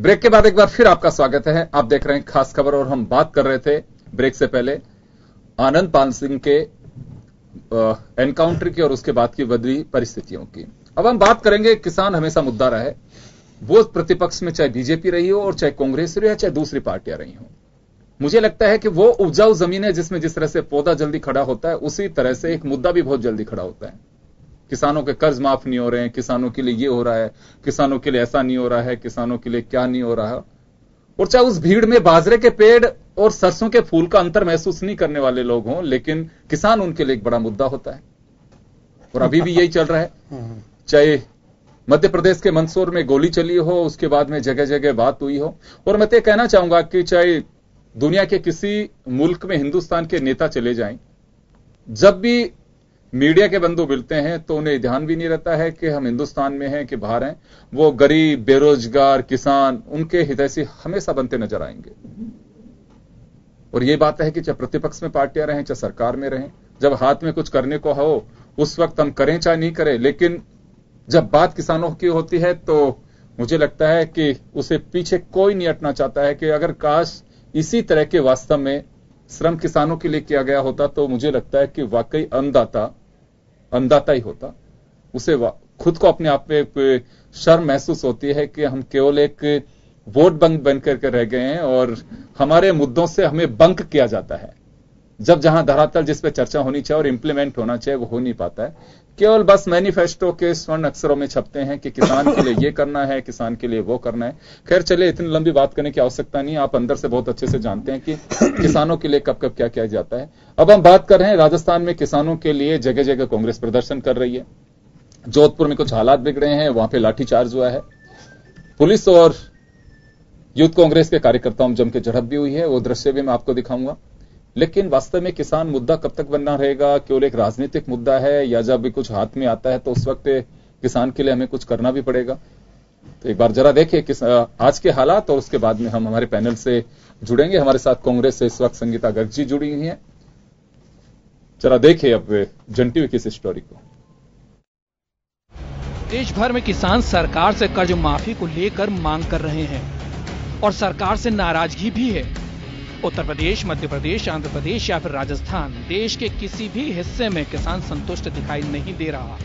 Break के बाद एक बार फिर आपका स्वागत है। आप देख रहे हैं खास खबर और हम बात कर रहे थे ब्रेक से पहले आनंद पाल सिंह के एनकाउंटर की और उसके बाद की बदली परिस्थितियों की। अब हम बात करेंगे, किसान हमेशा मुद्दा रहा है, वो प्रतिपक्ष में चाहे बीजेपी रही हो और चाहे कांग्रेस रही हो चाहे दूसरी पार्टियां रही हो। मुझे लगता है कि वो उपजाऊ जमीन है जिसमें जिस तरह से पौधा जल्दी खड़ा होता है उसी तरह से एक मुद्दा भी बहुत जल्दी खड़ा होता है। किसानों के कर्ज माफ नहीं हो रहे हैं, किसानों के लिए ये हो रहा है, किसानों के लिए ऐसा नहीं हो रहा है, किसानों के लिए क्या नहीं हो रहा है। और चाहे उस भीड़ में बाजरे के पेड़ और सरसों के फूल का अंतर महसूस नहीं करने वाले लोग हों, लेकिन किसान उनके लिए एक बड़ा मुद्दा होता है। और अभी भी यही चल रहा है। चाहे मध्य प्रदेश के मंदसौर में गोली चली हो, उसके बाद में जगह जगह बात हुई हो। और मैं तो कहना चाहूंगा कि चाहे दुनिया के किसी मुल्क में हिंदुस्तान के नेता चले जाएं, जब भी मीडिया के बंधु मिलते हैं तो उन्हें ध्यान भी नहीं रहता है कि हम हिंदुस्तान में हैं कि बाहर हैं। वो गरीब, बेरोजगार, किसान, उनके हितैषी हमेशा बनते नजर आएंगे। और ये बात है कि चाहे प्रतिपक्ष में पार्टियां रहें चाहे सरकार में रहें, जब हाथ में कुछ करने को हो उस वक्त हम करें चाहे नहीं करें, लेकिन जब बात किसानों की होती है तो मुझे लगता है कि उसे पीछे कोई नहीं हटना चाहता है कि अगर काश इसी तरह के वास्तव में श्रम किसानों के लिए किया गया होता तो मुझे लगता है कि वाकई अन्नदाता ही होता। उसे खुद को अपने आप में शर्म महसूस होती है कि हम केवल एक वोट बैंक बन करके रह गए हैं और हमारे मुद्दों से हमें बंक किया जाता है। जब जहां धरातल जिस पे चर्चा होनी चाहिए और इंप्लीमेंट होना चाहिए वो हो नहीं पाता है। केवल बस मैनिफेस्टो के स्वर्ण अक्षरों में छपते हैं कि किसान के लिए ये करना है, किसान के लिए वो करना है। खैर चलिए, इतनी लंबी बात करने की आवश्यकता नहीं है। आप अंदर से बहुत अच्छे से जानते हैं कि किसानों के लिए कब कब क्या किया जाता है। अब हम बात कर रहे हैं राजस्थान में किसानों के लिए जगह जगह कांग्रेस प्रदर्शन कर रही है। जोधपुर में कुछ हालात बिगड़े हैं, वहां पे लाठीचार्ज हुआ है, पुलिस और यूथ कांग्रेस के कार्यकर्ताओं में जम के झड़प भी हुई है। वो दृश्य भी मैं आपको दिखाऊंगा। लेकिन वास्तव में किसान मुद्दा कब तक बना रहेगा? केवल एक राजनीतिक मुद्दा है या जब भी कुछ हाथ में आता है तो उस वक्त किसान के लिए हमें कुछ करना भी पड़ेगा? तो एक बार जरा देखिए आज के हालात और उसके बाद में हम हमारे पैनल से जुड़ेंगे। हमारे साथ कांग्रेस से इस वक्त संगीता गर्ग जी जुड़ी हुई हैं। जरा देखिए अब जंटी हुई किस स्टोरी को। देश भर में किसान सरकार से कर्ज माफी को लेकर मांग कर रहे हैं और सरकार से नाराजगी भी है। उत्तर प्रदेश, मध्य प्रदेश, आंध्र प्रदेश या फिर राजस्थान, देश के किसी भी हिस्से में किसान संतुष्ट दिखाई नहीं दे रहा।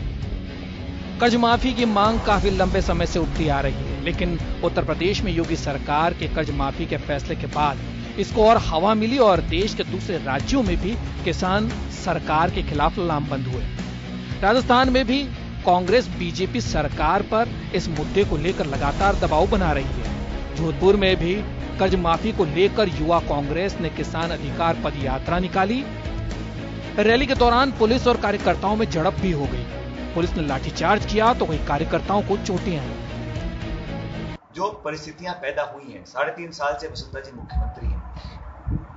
कर्ज माफी की मांग काफी लंबे समय से उठती आ रही है, लेकिन उत्तर प्रदेश में योगी सरकार के कर्ज माफी के फैसले के बाद इसको और हवा मिली और देश के दूसरे राज्यों में भी किसान सरकार के खिलाफ लामबंद हुए। राजस्थान में भी कांग्रेस बीजेपी सरकार पर इस मुद्दे को लेकर लगातार दबाव बना रही है। जोधपुर में भी कर्ज माफी को लेकर युवा कांग्रेस ने किसान अधिकार पद यात्रा निकाली। रैली के दौरान पुलिस और कार्यकर्ताओं में झड़प भी हो गई। पुलिस ने लाठीचार्ज किया तो वहीं कार्यकर्ताओं को चोटें आई। जो परिस्थितियां पैदा हुई हैं, 3.5 साल से वसुंधरा जी मुख्यमंत्री हैं,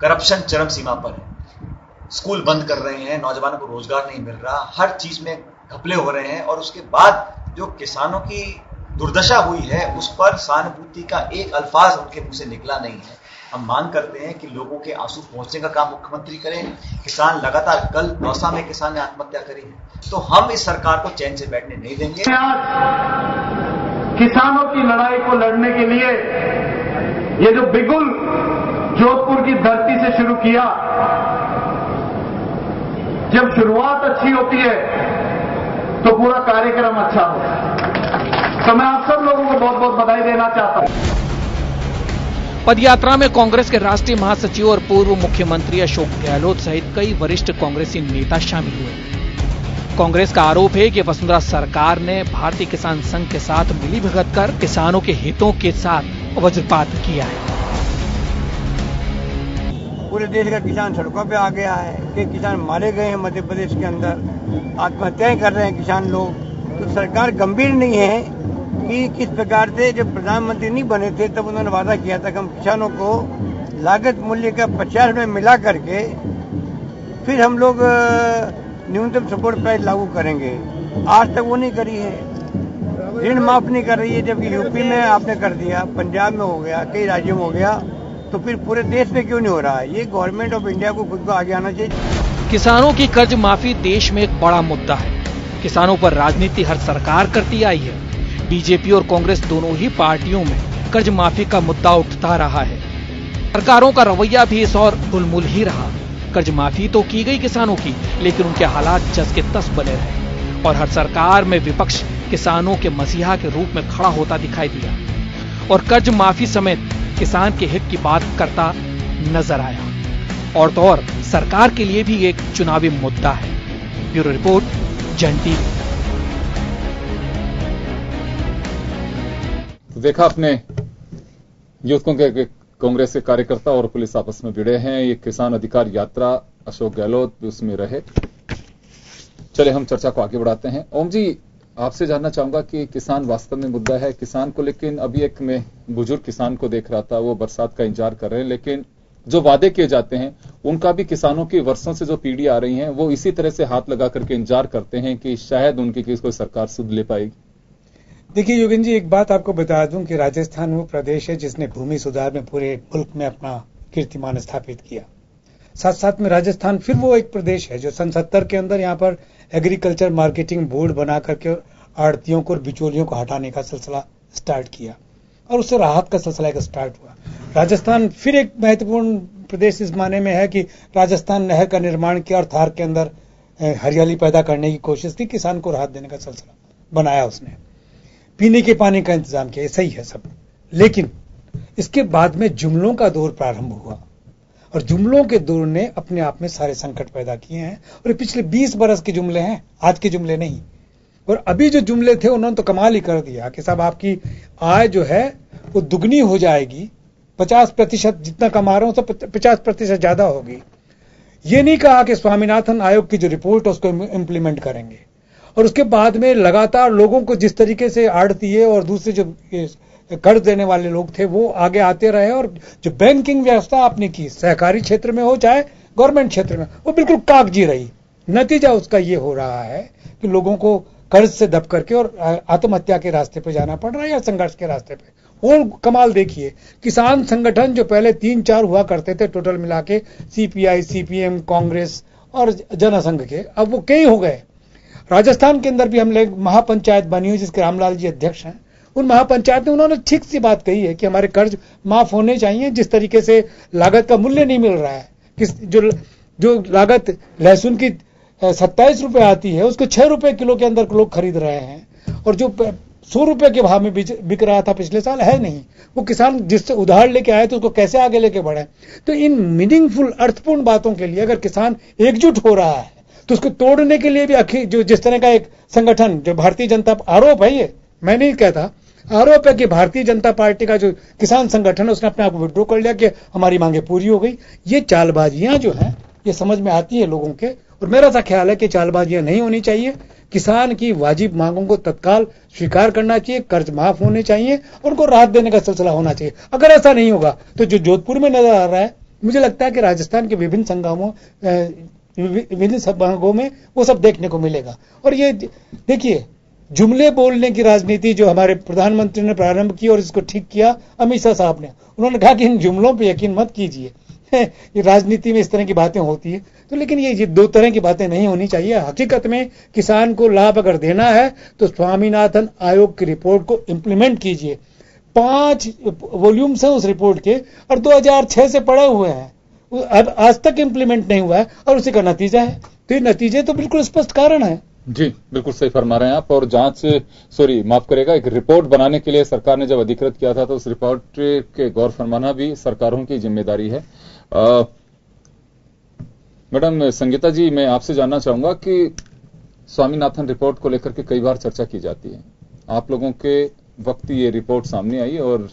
करप्शन चरम सीमा पर है, स्कूल बंद कर रहे हैं, नौजवानों को रोजगार नहीं मिल रहा, हर चीज में घपले हो रहे हैं। और उसके बाद जो किसानों की दुर्दशा हुई है उस पर सहानुभूति का एक अल्फाज उनके मुंह से निकला नहीं है। हम मांग करते हैं कि लोगों के आंसू पहुंचने का काम मुख्यमंत्री करें। किसान लगातार, कल दौसा में किसान ने आत्महत्या करी है, तो हम इस सरकार को चैन से बैठने नहीं देंगे। किसानों की लड़ाई को लड़ने के लिए ये जो बिगुल जोधपुर की धरती से शुरू किया, जब शुरुआत अच्छी होती है तो पूरा कार्यक्रम अच्छा होता है। तो मैं आप सब लोगों को बहुत बहुत बधाई देना चाहता हूं। पदयात्रा में कांग्रेस के राष्ट्रीय महासचिव और पूर्व मुख्यमंत्री अशोक गहलोत सहित कई वरिष्ठ कांग्रेसी नेता शामिल हुए। कांग्रेस का आरोप है कि वसुंधरा सरकार ने भारतीय किसान संघ के साथ मिलीभगत कर किसानों के हितों के साथ वज्रपात किया है। पूरे देश का किसान सड़कों पे आ गया है कि किसान मारे गए हैं। मध्य प्रदेश के अंदर आत्महत्याएं कर रहे हैं किसान लोग। तो सरकार गंभीर नहीं है कि किस प्रकार से जब प्रधानमंत्री नहीं बने थे तब उन्होंने वादा किया था कि हम किसानों को लागत मूल्य का 50 रुपये मिला करके फिर हम लोग न्यूनतम सपोर्ट प्राइस लागू करेंगे। आज तक वो नहीं करी है। ऋण माफ नहीं कर रही है, जबकि यूपी में आपने कर दिया, पंजाब में हो गया, कई राज्यों में हो गया, तो फिर पूरे देश में क्यों नहीं हो रहा है? ये गवर्नमेंट ऑफ इंडिया को खुद को आगे आना चाहिए। किसानों की कर्ज माफी देश में एक बड़ा मुद्दा है। किसानों पर राजनीति हर सरकार करती आई है। बीजेपी और कांग्रेस दोनों ही पार्टियों में कर्ज माफी का मुद्दा उठता रहा है। सरकारों का रवैया भी इस और उलमुल ही रहा। कर्ज माफी तो की गई किसानों की, लेकिन उनके हालात जस के तस बने रहे और हर सरकार में विपक्ष किसानों के मसीहा के रूप में खड़ा होता दिखाई दिया और कर्ज माफी समेत किसान के हित की बात करता नजर आया। और तो और सरकार के लिए भी एक चुनावी मुद्दा है। ब्यूरो रिपोर्ट, जन टीवी। देखा आपने, युवकों के कांग्रेस के कार्यकर्ता और पुलिस आपस में भिड़े हैं। ये किसान अधिकार यात्रा, अशोक गहलोत भी उसमें रहे। चले हम चर्चा को आगे बढ़ाते हैं। ओम जी, आपसे जानना चाहूंगा कि किसान वास्तव में मुद्दा है किसान को, लेकिन अभी एक मैं बुजुर्ग किसान को देख रहा था, वो बरसात का इंतजार कर रहे हैं, लेकिन जो वादे किए जाते हैं उनका भी किसानों की वर्षों से जो पीढ़ी आ रही है वो इसी तरह से हाथ लगा करके इंतजार करते हैं कि शायद उनकी कोई सरकार सुध ले पाएगी। देखिए योगेंद्र जी, एक बात आपको बता दूं कि राजस्थान वो प्रदेश है जिसने भूमि सुधार में पूरे मुल्क में अपना कीर्तिमान स्थापित किया। साथ साथ में राजस्थान फिर वो एक प्रदेश है जो सन 70 के अंदर यहाँ पर एग्रीकल्चर मार्केटिंग बोर्ड बना करके आड़तियों को और बिचौलियों को हटाने का सिलसिला स्टार्ट किया और उससे राहत का सिलसिला एक स्टार्ट हुआ। राजस्थान फिर एक महत्वपूर्ण प्रदेश इस माने में है कि राजस्थान नहर का निर्माण किया और थार के अंदर हरियाली पैदा करने की कोशिश की, किसान को राहत देने का सिलसिला बनाया उसने, पीने के पानी का इंतजाम किया। सही है सब, लेकिन इसके बाद में जुमलों का दौर प्रारंभ हुआ और जुमलों के दौर ने अपने आप में सारे संकट पैदा किए हैं और पिछले 20 बरस के जुमले हैं, आज के जुमले नहीं। और अभी जो जुमले थे उन्होंने तो कमाल ही कर दिया कि साहब आपकी आय जो है वो दुगनी हो जाएगी, 50% जितना कमा रहा हूं तो 50% ज्यादा होगी। ये नहीं कहा कि स्वामीनाथन आयोग की जो रिपोर्ट है उसको इंप्लीमेंट करेंगे। और उसके बाद में लगातार लोगों को जिस तरीके से आड़तीये और दूसरे जो कर्ज देने वाले लोग थे वो आगे आते रहे और जो बैंकिंग व्यवस्था आपने की, सहकारी क्षेत्र में हो चाहे गवर्नमेंट क्षेत्र में, वो बिल्कुल कागजी रही। नतीजा उसका ये हो रहा है कि लोगों को कर्ज से दब करके और आत्महत्या के रास्ते पे जाना पड़ रहा है या संघर्ष के रास्ते पे। और कमाल देखिए, किसान संगठन जो पहले 3-4 हुआ करते थे टोटल मिला के, सीपीआई, सीपीएम, कांग्रेस और जनसंघ के, अब वो कई हो गए। राजस्थान के अंदर भी हम लोग महापंचायत बनी हुई जिसके रामलाल जी अध्यक्ष हैं। उन महापंचायत में उन्होंने ठीक सी बात कही है कि हमारे कर्ज माफ होने चाहिए। जिस तरीके से लागत का मूल्य नहीं मिल रहा है, जो लागत लहसुन की 27 रुपए आती है उसको 6 रुपए किलो के अंदर लोग खरीद रहे हैं और जो 100 रुपए के भाव में बिक रहा था पिछले साल है नहीं। वो किसान जिससे उधार लेके आए तो उसको कैसे आगे लेके बढ़े। तो इन मीनिंगफुल अर्थपूर्ण बातों के लिए अगर किसान एकजुट हो रहा है तो उसको तोड़ने के लिए भी जो जिस तरह का एक संगठन जो भारतीय जनता, आरोप है, ये मैं नहीं कहता, आरोप है कि भारतीय जनता पार्टी का जो किसान संगठन है उसने अपने आप को विड्रॉ कर लिया कि हमारी मांगे पूरी हो गई। ये चालबाजियां जो हैं ये समझ में आती है लोगों के, और मेरा सा ख्याल है कि चालबाजियां नहीं होनी चाहिए। किसान की वाजिब मांगों को तत्काल स्वीकार करना चाहिए, कर्ज माफ होने चाहिए, उनको राहत देने का सिलसिला होना चाहिए। अगर ऐसा नहीं होगा तो जो जोधपुर में नजर आ रहा है, मुझे लगता है कि राजस्थान के विभिन्न संभागों में वो सब देखने को मिलेगा। और ये देखिए, जुमले बोलने की राजनीति जो हमारे प्रधानमंत्री ने प्रारंभ की और इसको ठीक किया अमित शाह साहब ने, उन्होंने कहा कि इन जुमलों पे यकीन मत कीजिए, ये राजनीति में इस तरह की बातें होती है। तो लेकिन ये 2 तरह की बातें नहीं होनी चाहिए। हकीकत में किसान को लाभ अगर देना है तो स्वामीनाथन आयोग की रिपोर्ट को इंप्लीमेंट कीजिए। 5 वॉल्यूम्स हैं उस रिपोर्ट के और 2006 से पड़े हुए हैं, अब आज तक इंप्लीमेंट नहीं हुआ है और उसी का नतीजा है। तो ये नतीजे तो बिल्कुल स्पष्ट कारण है। जी बिल्कुल सही फरमा रहे हैं आप। और माफ करेगा, एक रिपोर्ट बनाने के लिए सरकार ने जब अधिकृत किया था तो उस रिपोर्ट के गौर फरमाना भी सरकारों की जिम्मेदारी है। मैडम संगीता जी, मैं आपसे जानना चाहूंगा कि स्वामीनाथन रिपोर्ट को लेकर के कई बार चर्चा की जाती है। आप लोगों के वक्त ये रिपोर्ट सामने आई और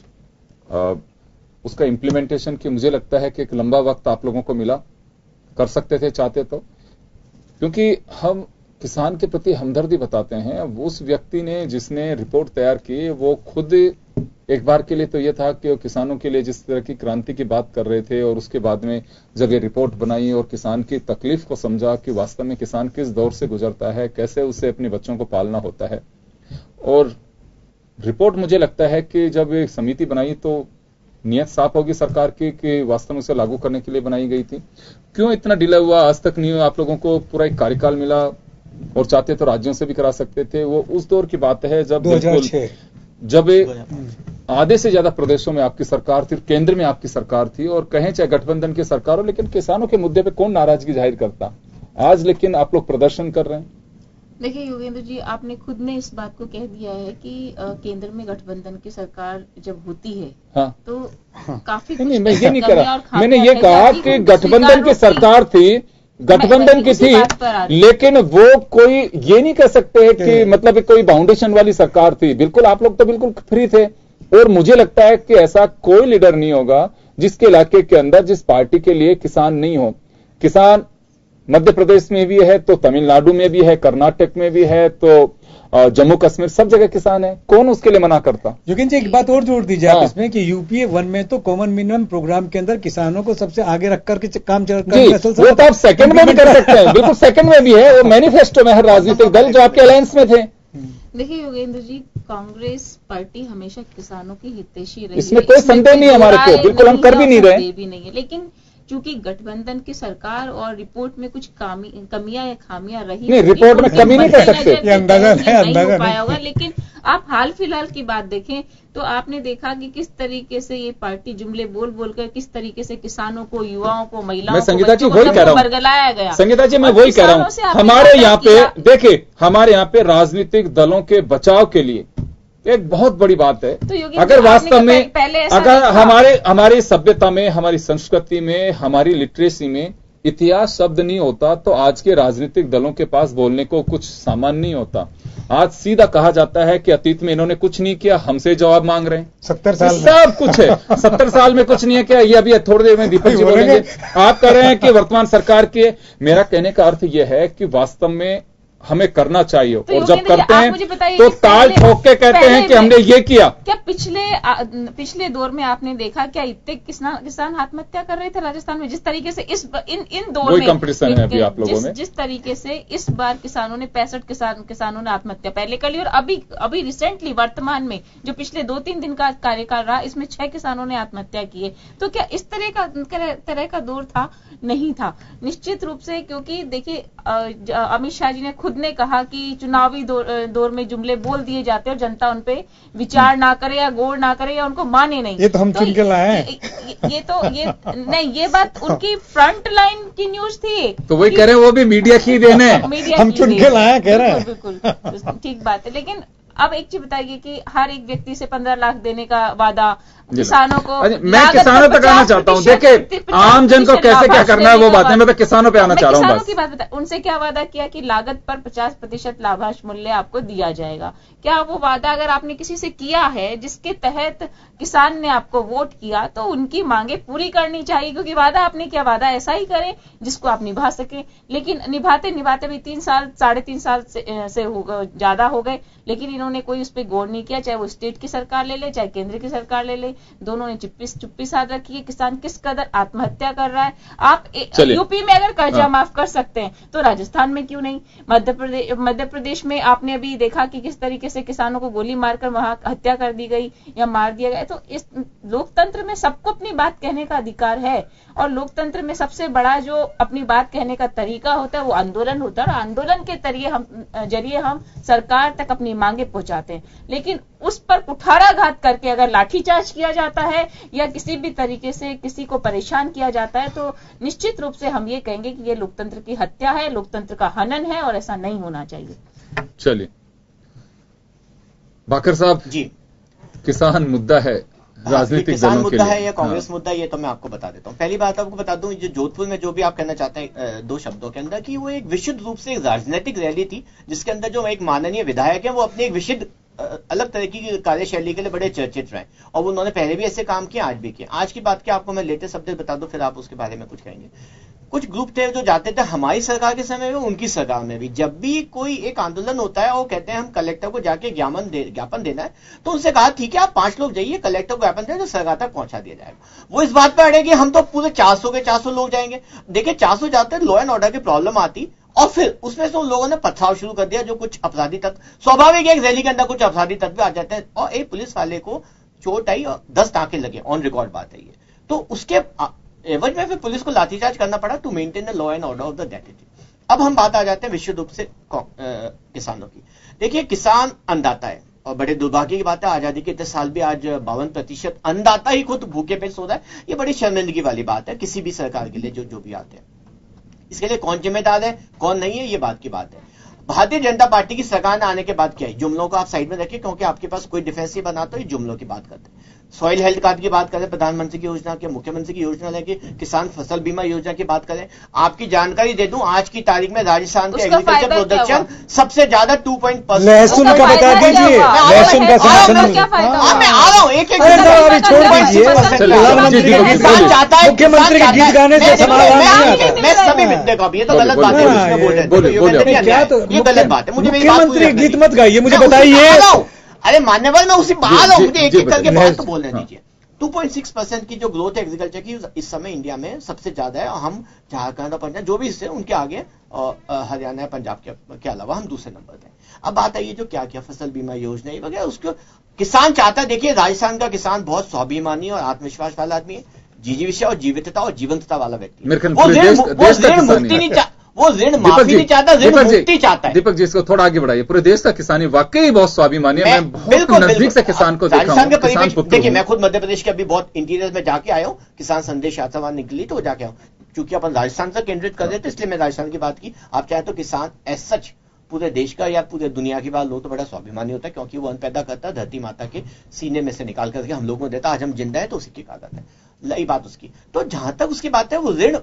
उसका इंप्लीमेंटेशन की मुझे लगता है कि एक लंबा वक्त आप लोगों को मिला, कर सकते थे चाहते तो, क्योंकि हम किसान के प्रति हमदर्दी बताते हैं। उस व्यक्ति ने जिसने रिपोर्ट तैयार की वो खुद एक बार के लिए तो यह था कि वो किसानों के लिए जिस तरह की क्रांति की बात कर रहे थे और उसके बाद में जब ये रिपोर्ट बनाई और किसान की तकलीफ को समझा कि वास्तव में किसान किस दौर से गुजरता है, कैसे उसे अपने बच्चों को पालना होता है। और रिपोर्ट मुझे लगता है कि जब एक समिति बनाई तो नियत साफ होगी सरकार की कि वास्तव में उसे लागू करने के लिए बनाई गई थी। क्यों इतना डिले हुआ, आज तक नहीं हुआ? आप लोगों को पूरा एक कार्यकाल मिला और चाहते तो राज्यों से भी करा सकते थे। वो उस दौर की बात है जब 2006 आधे से ज्यादा प्रदेशों में आपकी सरकार थी, केंद्र में आपकी सरकार थी, और कहें चाहे गठबंधन की सरकार हो, लेकिन किसानों के मुद्दे पे कौन नाराजगी जाहिर करता। आज लेकिन आप लोग प्रदर्शन कर रहे हैं। देखिए योगेंद्र जी, आपने खुद ने इस बात को कह दिया है कि केंद्र में गठबंधन की सरकार जब होती है, हाँ, तो काफी नहीं, मैं ये नहीं कह रहा, मैंने ये कहा कि गठबंधन की सरकार थी, गठबंधन की थी, लेकिन वो कोई ये नहीं कह सकते कि मतलब कोई बाउंडेशन वाली सरकार थी। बिल्कुल, आप लोग तो बिल्कुल फ्री थे, और मुझे लगता है कि ऐसा कोई लीडर नहीं होगा जिसके इलाके के अंदर, जिस पार्टी के लिए किसान नहीं हो। किसान मध्य प्रदेश में भी है, तो तमिलनाडु में भी है, कर्नाटक में भी है, तो जम्मू कश्मीर, सब जगह किसान है। कौन उसके लिए मना करता। योगेंद्र जी, एक बात और जोड़ दीजिए आप इसमें कि यूपीए 1 में तो कॉमन मिनिमम प्रोग्राम के अंदर किसानों को सबसे आगे रख करके काम चल रहा है। वो तो आप सेकंड में भी कर सकते हैं, बिल्कुल सेकंड में भी है, वो मैनिफेस्टो में हर राजनीतिक दल जो आपके अलायंस में थे। देखिए योगेंद्र जी, कांग्रेस पार्टी हमेशा किसानों की हितैषी रही है, इसमें कोई संदेह नहीं है हमारे को, बिल्कुल हम कर भी नहीं रहे, भी नहीं है। लेकिन चूंकि गठबंधन की सरकार और रिपोर्ट में कुछ कमियां या खामियां रही, नहीं, रिपोर्ट में कमी नहीं कर सकते, ये अंदाजा नहीं पाया होगा। लेकिन आप हाल फिलहाल की बात देखें तो आपने देखा कि किस तरीके से ये पार्टी जुमले बोल बोलकर किस तरीके से किसानों को, युवाओं को, महिलाओं को, बच्चों को बरगलाया गया। संगीता जी, मैं वही कह रहा हूँ, हमारे यहाँ पे देखिए, हमारे यहाँ पे राजनीतिक दलों के बचाव के लिए एक बहुत बड़ी बात है। तो अगर वास्तव में अगर हमारी सभ्यता में, हमारी संस्कृति में, हमारी लिटरेसी में इतिहास शब्द नहीं होता, तो आज के राजनीतिक दलों के पास बोलने को कुछ सामान नहीं होता। आज सीधा कहा जाता है कि अतीत में इन्होंने कुछ नहीं किया, हमसे जवाब मांग रहे हैं। 70 साल में सब कुछ है, 70 साल में कुछ नहीं है क्या? ये अभी थोड़ी देर में दीपक जी बोलेंगे। आप कह रहे हैं कि वर्तमान सरकार की, मेरा कहने का अर्थ यह है कि वास्तव में हमें करना चाहिए, और जब करते हैं तो ताल ठोक के कहते हैं कि हमने ये किया। क्या पिछले दौर में आपने देखा क्या इतने किसान आत्महत्या कर रहे थे राजस्थान में? जिस तरीके से इन दौर में कंपटीशन है अभी आप लोगों में, जिस तरीके से इस बार किसानों ने 65 किसानों ने आत्महत्या पहले कर ली, और अभी रिसेंटली वर्तमान में जो पिछले 2-3 दिन का कार्यकाल रहा, इसमें 6 किसानों ने आत्महत्या की है। तो क्या इस तरह का दौर था? नहीं था, निश्चित रूप से। क्योंकि देखिए, अमित शाह जी ने खुद ने कहा कि चुनावी दौर में जुमले बोल दिए जाते हैं और जनता उन पे विचार ना करे या गौर ना करे या उनको माने नहीं। ये तो हम चुन के लाए हैं। ये बात उनकी फ्रंट लाइन की न्यूज थी, तो वही कह रहे हैं, वो भी मीडिया की देन है, हम चुन के लाए हैं, कह रहे हैं। बिल्कुल ठीक बात है। लेकिन अब एक चीज बताइए कि हर एक व्यक्ति से 15 लाख देने का वादा किसानों को, मैं किसानों तक आना चाहता हूं। देखिए, आम जन को कैसे क्या करना है वो बात है, मैं तो किसानों पे आना चाह रहा हूं। किसानों की बात बता, उनसे क्या वादा किया कि लागत पर 50% लाभांश मूल्य आपको दिया जाएगा। क्या वो वादा अगर आपने किसी से किया है जिसके तहत किसान ने आपको वोट किया, तो उनकी मांगे पूरी करनी चाहिए, क्योंकि वादा आपने किया, वादा ऐसा ही करें जिसको आप निभा सके। लेकिन निभाते भी 3 साल 3.5 साल से ज्यादा हो गए, लेकिन इन्होंने कोई उस पर गौर नहीं किया। चाहे वो स्टेट की सरकार ले ले, चाहे केंद्र की सरकार ले ले, दोनों ने चुप्पी साध रखी है। किसान किस कदर आत्महत्या कर रहा है। आप यूपी में अगर कर्जा माफ कर सकते हैं तो राजस्थान में क्यों नहीं? मध्य प्रदेश में आपने अभी देखा कि किस तरीके से किसानों को गोली मारकर वहां हत्या कर दी गई या मार दिया गया। तो इस लोकतंत्र में सबको अपनी बात कहने का अधिकार है, और लोकतंत्र में सबसे बड़ा जो अपनी बात कहने का तरीका होता है वो आंदोलन होता है, और आंदोलन के जरिए हम सरकार तक अपनी मांगे पहुंचाते हैं। लेकिन उस पर कुठाराघात करके अगर लाठीचार्ज किया जाता है या किसी भी तरीके से किसी को परेशान किया जाता है, तो निश्चित रूप से हम ये कहेंगे कि ये लोकतंत्र की हत्या है, लोकतंत्र का हनन है, और ऐसा नहीं होना चाहिए। चलिए बाकर साहब जी, किसान मुद्दा है, राजनीतिक किसान मुद्दा है या कांग्रेस मुद्दा, ये तो मैं आपको बता देता हूं। पहली बात आपको बता दूं, जो जोधपुर में जो भी आप कहना चाहते हैं 2 शब्दों के अंदर, कि वो एक विशुद्ध रूप से एक राजनीतिक रैली थी, जिसके अंदर जो एक माननीय विधायक है वो अपनी एक विशुद्ध अलग तरह की कार्यशैली के लिए बड़े चर्चित रहे, और उन्होंने पहले भी ऐसे काम किए, आज भी किए। आज की बात क्या आपको मैं लेटेस्ट अपडेट बता दूं, फिर आप उसके बारे में कुछ कहेंगे। कुछ ग्रुप थे जो जाते थे हमारी सरकार के समय में, उनकी सरकार में भी, जब भी कोई एक आंदोलन होता है और कहते हैं हम कलेक्टर को जाके ज्ञापन देना है, तो उनसे कहा ठीक है आप 5 लोग जाइए, कलेक्टर को ज्ञापन दें तो सरकार तक पहुंचा दिया जाएगा। वो इस बात पर अड़े कि हम तो पूरे 400 लोग जाएंगे। देखिए 400 जाते लॉ एंड ऑर्डर की प्रॉब्लम आती, और फिर उसमें से उन लोगों ने पथराव शुरू कर दिया, जो कुछ अपराधी तत्व, स्वाभाविक एक रैली के अंदर कुछ अपराधी तत्व आ जाते हैं, और एक पुलिस वाले को चोट आई और 10 टांके लगे, ऑन रिकॉर्ड बात है ये। तो उसके एवज में फिर पुलिस को लाठीचार्ज करना पड़ा to maintain the law and order of the that area. अब हम बात आ जाते हैं विशुद्ध रूप से किसानों की। देखिए किसान अन्नदाता है, और बड़े दुर्भाग्य की बात है, आजादी के 10 साल भी आज 52% अन्नदाता ही खुद भूखे पेट सो रहा है। ये बड़ी शर्मिंदगी वाली बात है किसी भी सरकार के लिए जो भी आते हैं। इसके लिए कौन जिम्मेदार है कौन नहीं है, ये बात की बात है। भारतीय जनता पार्टी की सरकार ने आने के बाद क्या है, जुमलों को आप साइड में रखिए, क्योंकि आपके पास कोई डिफेंस नहीं बना तो ये जुमलों की बात करते हैं। सॉइल हेल्थ कार्ड की बात करें, प्रधानमंत्री की योजना के, मुख्यमंत्री की योजना लेके, किसान फसल बीमा योजना की बात करें। आपकी जानकारी दे दूं, आज की तारीख में राजस्थान के एग्रीकल्चर प्रोडक्शन सबसे ज्यादा 2.5 लहसुन का बता दीजिए, लहसुन का समर्थन। मैं आ रहा हूं एक छोड़ दीजिए, मुख्यमंत्री के गीत गाने से समाधान नहीं आता। मैं सभी देखो, अब ये तो गलत बात है, बोल रहे क्या तो ये गलत बात है। मुझे मुख्यमंत्री गीत मत गाइए, मुझे बताइए। अरे मान्यवर, मैं उसी बात रहा हूं, मुझे एक एक करके बात तो बोलने दीजिए। 2.6% की जो ग्रोथ है एग्रीकल्चर की इस समय इंडिया में सबसे ज्यादा है। हम झारखंड और पंजाब जो भी हिस्से उनके आगे हरियाणा या पंजाब के अलावा हम दूसरे नंबर पे। अब बात आई है जो क्या क्या फसल बीमा योजना वगैरह, उसको किसान चाहता है। देखिए, राजस्थान का किसान बहुत स्वाभिमानी और आत्मविश्वास वाला आदमी है, जिजीविषय और जीवितता और जीवंतता वाला व्यक्ति है। वो ऋण मुक्ति नहीं चाहता, वो ऋण माफी नहीं चाहता, ऋण मुक्ति चाहता है। दीपक जी, इसको थोड़ा आगे बढ़ाइए। पूरे देश का किसानी वाकई बहुत स्वाभिमानी है। मैं बहुत नजदीक से किसान को देखा हूं। देखिए, मैं खुद मध्य प्रदेश के अभी बहुत इंटीरियर में जाके आया हूं, किसान संदेश यात्रा वहां निकली तो जाके आया हूं। क्योंकि अपन राजस्थान से केंद्रित कर रहे थे इसलिए मैं राजस्थान की बात की। आप चाहे तो किसान एज सच पूरे देश का या पूरे दुनिया की बात लो तो बड़ा स्वाभिमानी होता है, क्योंकि वो अन्न पैदा करता है धरती माता के सीने में से निकाल करके हम लोगों को देता है। आज हम जिंदा है तो उसी की आदत है, लई बात उसकी। तो जहां तक उसकी बात है, वो ऋण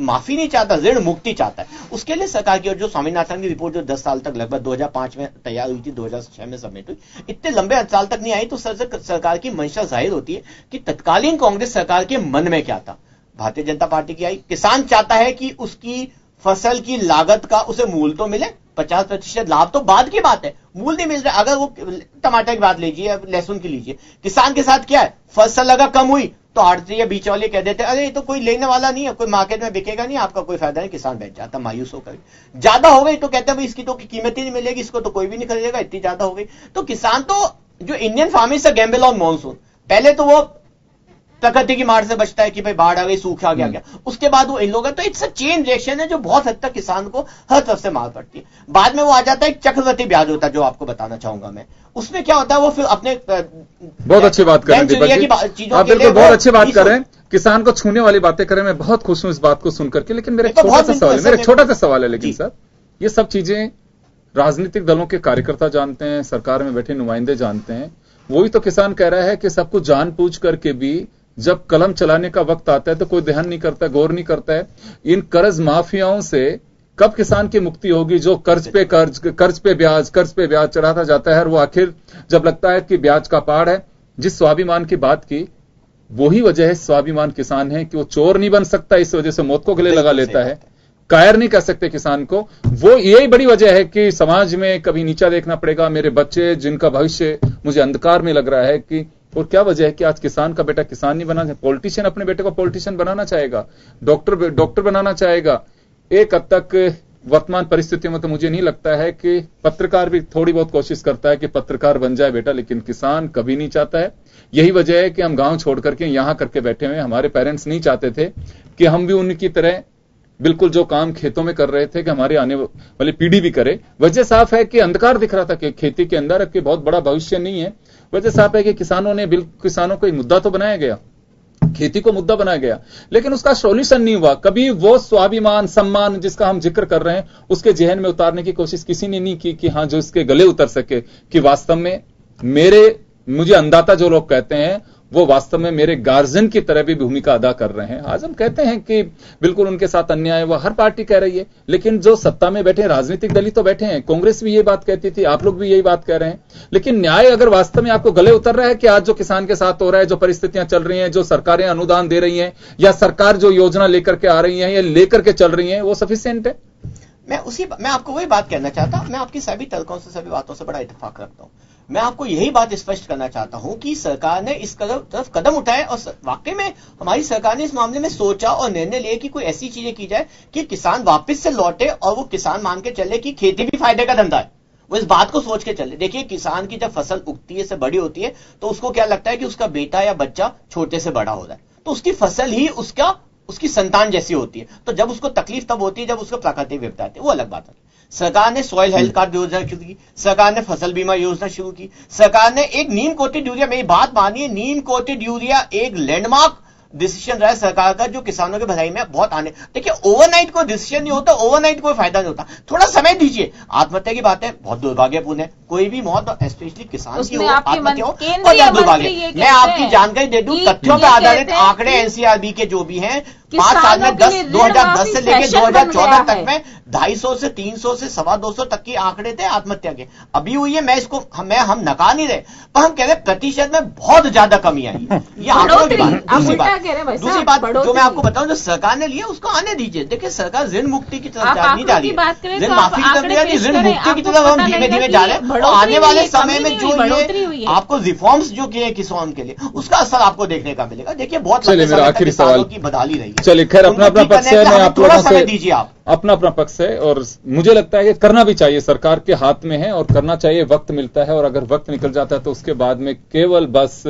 माफी नहीं चाहता, ऋण मुक्ति चाहता है। उसके लिए सरकार की और जो स्वामीनाथन की रिपोर्ट जो 10 साल तक लगभग 2005 में तैयार हुई थी, 2006 में सबमिट हुई, इतने लंबे साल तक नहीं आई। तो सरकार की मंशा जाहिर होती है कि तत्कालीन कांग्रेस सरकार के मन में क्या था। भारतीय जनता पार्टी की आई, किसान चाहता है कि उसकी फसल की लागत का उसे मूल तो मिले, 50% लाभ तो बाद की बात है, मूल नहीं मिल रहा। अगर वो टमाटर की बात लीजिए, लहसुन की लीजिए, किसान के साथ क्या है, फसल अगर कम हुई तो आड़ती या बीच वाले कह देते अरे ये तो कोई लेने वाला नहीं है, कोई मार्केट में बिकेगा नहीं, आपका कोई फायदा नहीं, किसान बैठ जाता मायूस होकर। ज्यादा हो गई तो कहते हैं भाई इसकी तो कीमत ही नहीं मिलेगी, इसको तो कोई भी नहीं खरीदेगा, इतनी ज्यादा हो गई। तो किसान तो जो इंडियन फार्मिंग से गैम्बल ऑन मॉनसून, पहले तो वो प्रकृति की मार से बचता है कि भाई बाढ़ आ गई, सूखा गया क्या, उसके बाद वो इन लोग। तो इट्स अ चेन रिएक्शन है जो बहुत हद तक किसान को हर तरफ से मार पड़ती है। बाद में वो आ जाता है एक चक्रवृद्धि ब्याज होता है, जो आपको बताना चाहूंगा मैं। उसमें क्या होता है, वो फिर अपने बहुत अच्छी बात कर रहे हैं दीपक जी, आप बिल्कुल बहुत अच्छी बात कर रहे हैं। किसान को छूने वाली बातें करें, मैं बहुत खुश हूं इस बात को सुनकर के। लेकिन मेरा छोटा सा सवाल है, लेकिन सर ये सब चीजें राजनीतिक दलों के कार्यकर्ता जानते हैं, सरकार में बैठे नुमाइंदे जानते हैं। वही तो किसान कह रहा है कि सब कुछ जान पूछ करके भी जब कलम चलाने का वक्त आता है तो कोई ध्यान नहीं करता, गौर नहीं करता है। इन कर्ज माफियाओं से कब किसान की मुक्ति होगी, जो कर्ज पे ब्याज चढ़ाता जाता है, और वो आखिर जब लगता है कि ब्याज का पहाड़ है। जिस स्वाभिमान की बात की, वही वजह है स्वाभिमान किसान है कि वो चोर नहीं बन सकता, इस वजह से मौत को गले लगा लेता है, कायर नहीं कर सकते किसान को। वो यही बड़ी वजह है कि समाज में कभी नीचा देखना पड़ेगा, मेरे बच्चे जिनका भविष्य मुझे अंधकार में लग रहा है कि। और क्या वजह है कि आज किसान का बेटा किसान नहीं बना, पॉलिटिशियन अपने बेटे को पॉलिटिशियन बनाना चाहेगा, डॉक्टर बनाना चाहेगा। एक हद तक वर्तमान परिस्थितियों में तो मुझे नहीं लगता है कि पत्रकार भी थोड़ी बहुत कोशिश करता है कि पत्रकार बन जाए बेटा, लेकिन किसान कभी नहीं चाहता है। यही वजह है कि हम गांव छोड़ करके यहां करके बैठे हुए। हमारे पेरेंट्स नहीं चाहते थे कि हम भी उनकी तरह बिल्कुल जो काम खेतों में कर रहे थे कि हमारे आने वाली पीढ़ी भी करे। वजह साफ है कि अंधकार दिख रहा था कि खेती के अंदर कि बहुत बड़ा भविष्य नहीं है। वजह साफ है कि किसानों को एक मुद्दा तो बनाया गया, खेती को मुद्दा बनाया गया, लेकिन उसका सॉल्यूशन नहीं हुआ। कभी वो स्वाभिमान सम्मान जिसका हम जिक्र कर रहे हैं उसके जहन में उतारने की कोशिश किसी ने नहीं की कि हाँ जो इसके गले उतर सके कि वास्तव में मुझे अन्नदाता जो लोग कहते हैं वो वास्तव में मेरे गार्जियन की तरह भी भूमिका अदा कर रहे हैं। आज हम कहते हैं कि बिल्कुल उनके साथ अन्याय, वो हर पार्टी कह रही है, लेकिन जो सत्ता में बैठे राजनीतिक दल ही तो बैठे हैं। कांग्रेस भी यही बात कहती थी, आप लोग भी यही बात कह रहे हैं। लेकिन न्याय अगर वास्तव में आपको गले उतर रहा है कि आज जो किसान के साथ हो रहा है, जो परिस्थितियां चल रही हैं, जो सरकारें अनुदान दे रही हैं या सरकार जो योजना लेकर के आ रही है या लेकर के चल रही है, वो सफिशिएंट है? मैं आपको वही बात कहना चाहता हूं। मैं आपकी सभी तर्कों से, सभी बातों से बड़ा इत्तेफाक रखता हूं। मैं आपको यही बात स्पष्ट करना चाहता हूं कि सरकार ने इस तरफ कदम उठाए और वाकई में हमारी सरकार ने इस मामले में सोचा और निर्णय लिया कि कोई ऐसी चीजें की जाए कि किसान वापस से लौटे और वो किसान मान के चले कि खेती भी फायदे का धंधा है। वो इस बात को सोच के चले। देखिए, किसान की जब फसल उगती है, से बड़ी होती है, तो उसको क्या लगता है कि उसका बेटा या बच्चा छोटे से बड़ा हो रहा है, तो उसकी फसल ही उसकी संतान जैसी होती है। तो जब उसको तकलीफ तब होती है जब उसको प्राकृतिक विपदा आती है, वो अलग बात है। सरकार ने सॉइल हेल्थ कार्ड योजना शुरू की, सरकार ने फसल बीमा योजना शुरू की, सरकार ने एक नीम कोटेड यूरिया, मेरी बात मानिए, नीम कोटेड यूरिया एक लैंडमार्क डिसीजन रहा है सरकार का, जो किसानों के भलाई में बहुत आने। देखिए, ओवरनाइट कोई डिसीजन नहीं होता, ओवरनाइट कोई फायदा नहीं होता, थोड़ा समय दीजिए। आत्महत्या की बात है, बहुत दुर्भाग्यपूर्ण है, कोई भी मौत, स्पेशली किसान की हो, आत्महत्या हो, बहुत दुर्भाग्य। मैं आपकी जानकारी दे दूं, तथ्यों पर आधारित आंकड़े एनसीआरबी के जो भी हैं, 5 साल में 2010 से लेकर 2014 तक में 250 से 300 से 225 तक की आंकड़े थे आत्महत्या के। अभी हुई है, मैं इसको हम नकार नहीं रहे, पर हम कह रहे प्रतिशत में बहुत ज्यादा कमी आई। ये आंकड़ों की बात। दूसरी बात जो मैं आपको बताऊं, जो सरकार ने लिया उसको आने दीजिए। देखिए, सरकार ऋण मुक्ति की तरफ नहीं जा रही है, ऋण माफी की तरफ नहीं जा रही, ऋण मुक्ति की तरफ हम धीमे धीमे जा रहे हैं। और आने वाले समय में जो ये आपको रिफॉर्म्स जो किए किसान के लिए, उसका असर आपको देखने का मिलेगा। देखिए, बहुत आखिरी सवाल की बदहाली रही है। चलिए, खैर, अपना अपना पक्ष है, मैं आप लोगों से दीजिए, आप अपना अपना पक्ष है, और मुझे लगता है कि करना भी चाहिए, सरकार के हाथ में है और करना चाहिए। वक्त मिलता है, और अगर वक्त निकल जाता है तो उसके बाद में केवल बस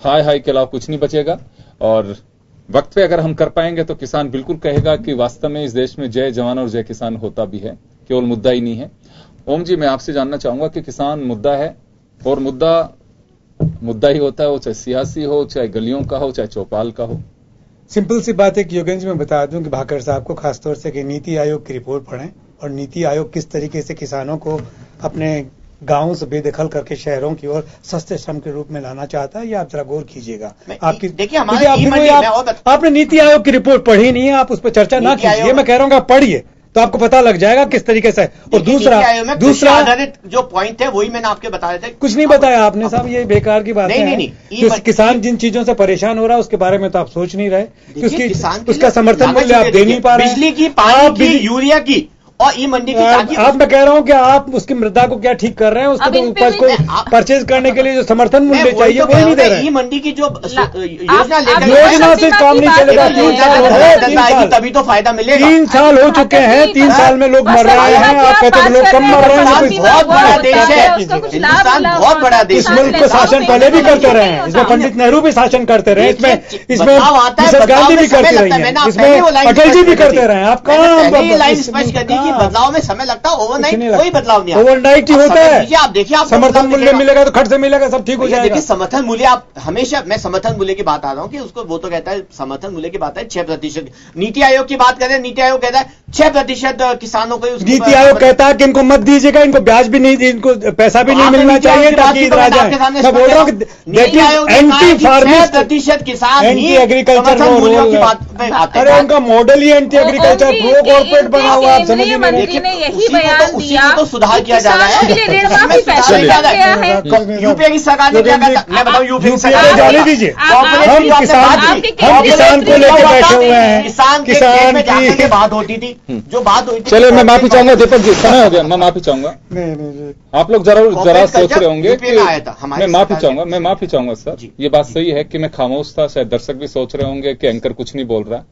हाय हाय के अलावा कुछ नहीं बचेगा। और वक्त पे अगर हम कर पाएंगे तो किसान बिल्कुल कहेगा कि वास्तव में इस देश में जय जवान और जय किसान होता भी है, केवल मुद्दा ही नहीं है। ओम जी, मैं आपसे जानना चाहूंगा कि किसान मुद्दा है, और मुद्दा ही होता है, वो चाहे सियासी हो, चाहे गलियों का हो, चाहे चौपाल का हो। सिंपल सी बात है कि योगेंद्र जी, मैं बता दूं कि भाकर साहब को खासतौर से कि नीति आयोग की रिपोर्ट पढ़ें, और नीति आयोग किस तरीके से किसानों को अपने गांवों से बेदखल करके शहरों की ओर सस्ते श्रम के रूप में लाना चाहता है, ये आप जरा गौर कीजिएगा। आपकी देखिए, आपने नीति आयोग की रिपोर्ट पढ़ी नहीं है, आप उस पर चर्चा ना कीजिए। मैं कह रहा हूं कि आप पढ़िए तो आपको पता लग जाएगा किस तरीके से। और दूसरा आधारित जो पॉइंट है वही मैंने आपके बताया था। कुछ नहीं बताया आपने साहब, ये बेकार की बात है। नहीं, किसान जिन चीजों से परेशान हो रहा है उसके बारे में तो आप सोच नहीं रहे कि उसका समर्थन मूल्य आप दे नहीं पा रहे। बिजली की, पानी की, यूरिया की और ई मंडी की। आप, मैं कह रहा हूं कि आप उसकी मृदा को क्या ठीक कर रहे हैं, उसको तो उपज को परचेज करने के लिए जो समर्थन मूल्य चाहिए वो नहीं दे रहे हैं। ई मंडी की जो योजना से काम नहीं चलेगा। 3 साल हो, तभी तो फायदा मिलेगा। 3 साल हो चुके हैं, 3 साल में लोग मर रहे हैं। आप कहते हैं लोग कम मर रहे हैं। बहुत बड़ा देश है हिंदुस्तान, बहुत बड़ा देश। इस मुल्क को शासन पहले भी करते रहे हैं, इसमें पंडित नेहरू भी शासन करते रहे, इसमें मिसेस गांधी भी करती रही है, इसमें अटल जी भी करते रहे हैं। आप कहाँ लाइन स्पष्ट कर दी कि बदलाव में समय लगता है, ओवरनाइट कोई बदलाव नहीं। ओवरनाइट ही होता है। आप देखिए, आप समर्थन मूल्य मिलेगा तो खर्च से मिलेगा, सब ठीक हो जाएगा। देखिए, समर्थन मूल्य, आप हमेशा, मैं समर्थन मूल्य की बात आ रहा हूं कि उसको, वो तो कहता है समर्थन मूल्य की बात है 6%। नीति आयोग की बात करें, नीति आयोग कहता है 6% किसानों को। नीति आयोग कहता है कि इनको मत दीजिएगा, इनको ब्याज भी नहीं, इनको पैसा भी नहीं मिलना चाहिए ताकि राजा। मैं बोल रहा हूँ नीति आयोग एंटी फार्मिंग 6% किसान एंटी एग्रीकल्चर मूल्यों की बात। अरे उनका मॉडल ही एंटी एग्रीकल्चर प्रो कॉर्पोरेट बना हुआ, आप समझ उसी को तो सुधार किया जा रहा है। यूपीए की सरकार ने क्या कहा, मैं बताऊं, यूपीए की सरकार जाने दीजिए। हम किसान को लेकर बैठे हुए हैं, किसान की बात होती थी, जो बात हुई थी। चलिए, मैं माफी चाहूंगा दीपक जी, समय हो गया, मैं माफी चाहूंगा। आप लोग जरा सोच रहे होंगे कि मैं माफी चाहूंगा सर, ये बात सही है कि मैं खामोश था, शायद दर्शक भी सोच रहे होंगे कि एंकर कुछ नहीं बोल रहा।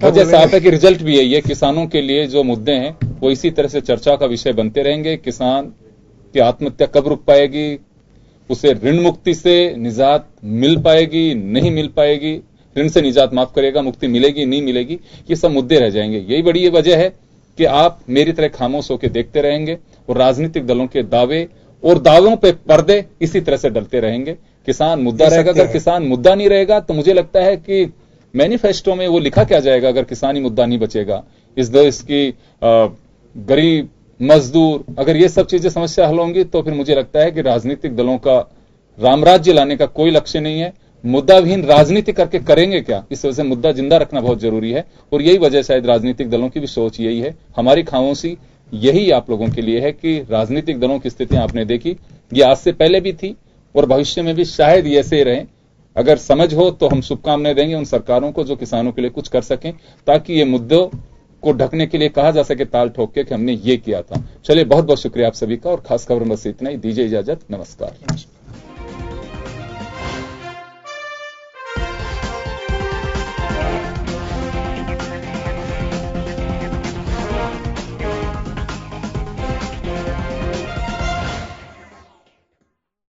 वजह साफ है कि रिजल्ट भी यही है, किसानों के लिए जो मुद्दे हैं वो इसी तरह से चर्चा का विषय बनते रहेंगे। किसान की आत्महत्या कब रुक पाएगी, उसे ऋण मुक्ति से निजात मिल पाएगी, नहीं मिल पाएगी, ऋण से निजात माफ करेगा, मुक्ति मिलेगी, नहीं मिलेगी, ये सब मुद्दे रह जाएंगे। यही बड़ी ये वजह है कि आप मेरी तरह खामोश होकर देखते रहेंगे और राजनीतिक दलों के दावे और दावों पे पर्दे इसी तरह से डलते रहेंगे। किसान मुद्दा रहेगा, अगर किसान मुद्दा नहीं रहेगा तो मुझे लगता है कि मैनिफेस्टो में वो लिखा क्या जाएगा अगर किसानी मुद्दा नहीं बचेगा। इस देश की गरीब, मजदूर, अगर ये सब चीजें समस्या हल होंगी तो फिर मुझे लगता है कि राजनीतिक दलों का रामराज्य लाने का कोई लक्ष्य नहीं है। मुद्दाविहीन राजनीति करके करेंगे क्या, इस वजह से मुद्दा जिंदा रखना बहुत जरूरी है। और यही वजह शायद राजनीतिक दलों की भी सोच यही है, हमारी खामोशी यही आप लोगों के लिए है कि राजनीतिक दलों की स्थितियां आपने देखी, ये आज से पहले भी थी और भविष्य में भी शायद ये ऐसे ही रहे। अगर समझ हो तो हम शुभकामनाएं देंगे उन सरकारों को जो किसानों के लिए कुछ कर सकें, ताकि ये मुद्दों को ढकने के लिए कहा जा सके ताल ठोक के कि हमने ये किया था। चलिए, बहुत बहुत शुक्रिया आप सभी का, और खास खबर में बस इतना ही। दीजिए इजाजत, नमस्कार।